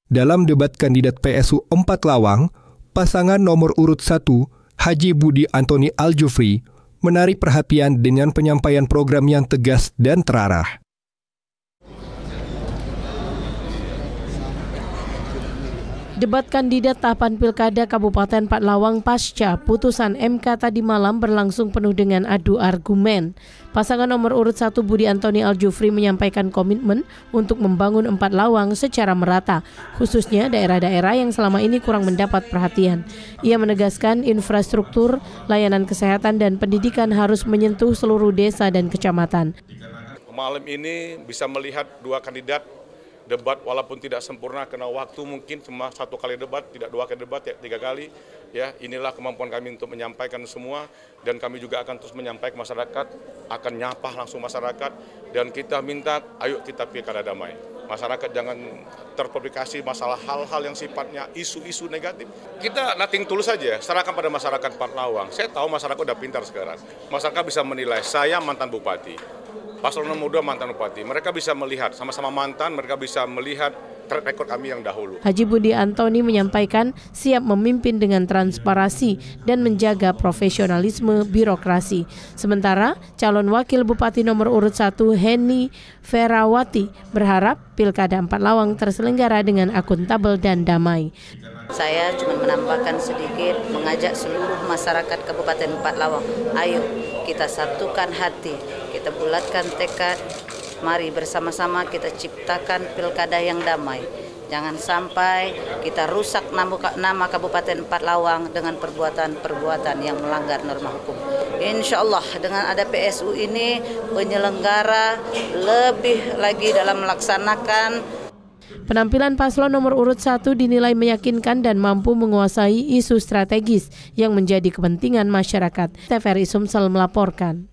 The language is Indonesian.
Dalam debat kandidat PSU 4 Lawang, pasangan nomor urut 1, Haji Budi Antoni Aljufri, menarik perhatian dengan penyampaian program yang tegas dan terarah. Debat kandidat tahapan Pilkada Kabupaten Pak Lawang pasca putusan MK tadi malam berlangsung penuh dengan adu argumen. Pasangan nomor urut 1 Budi Antoni Aljufri menyampaikan komitmen untuk membangun 4 Lawang secara merata, khususnya daerah-daerah yang selama ini kurang mendapat perhatian. Ia menegaskan infrastruktur, layanan kesehatan dan pendidikan harus menyentuh seluruh desa dan kecamatan. Malam ini bisa melihat dua kandidat debat walaupun tidak sempurna karena waktu mungkin cuma 1 kali debat, tidak 2 kali debat, ya 3 kali. Ya, inilah kemampuan kami untuk menyampaikan semua, dan kami juga akan terus menyampaikan ke masyarakat, akan nyapa langsung masyarakat, dan kita minta ayo kita pilkada damai. Masyarakat jangan terprovokasi masalah hal-hal yang sifatnya isu-isu negatif. Kita nothing tulus saja, serahkan pada masyarakat Pak Lawang. Saya tahu masyarakat udah pintar sekarang. Masyarakat bisa menilai, saya mantan bupati, Paslon nomor 2 mantan bupati. Mereka bisa melihat, sama-sama mantan, mereka bisa melihat track record kami yang dahulu. Haji Budi Antoni menyampaikan siap memimpin dengan transparansi dan menjaga profesionalisme birokrasi. Sementara calon wakil bupati nomor urut 1 Heni Ferawati berharap Pilkada 4 Lawang terselenggara dengan akuntabel dan damai. Saya cuma menambahkan sedikit, mengajak seluruh masyarakat Kabupaten 4 Lawang, ayo kita satukan hati, kita bulatkan tekad, mari bersama-sama kita ciptakan pilkada yang damai. Jangan sampai kita rusak nama Kabupaten 4 Lawang dengan perbuatan-perbuatan yang melanggar norma hukum. Insya Allah dengan ada PSU ini, penyelenggara lebih lagi dalam melaksanakan. Penampilan paslon nomor urut 1 dinilai meyakinkan dan mampu menguasai isu strategis yang menjadi kepentingan masyarakat. TVRI Sumsel melaporkan.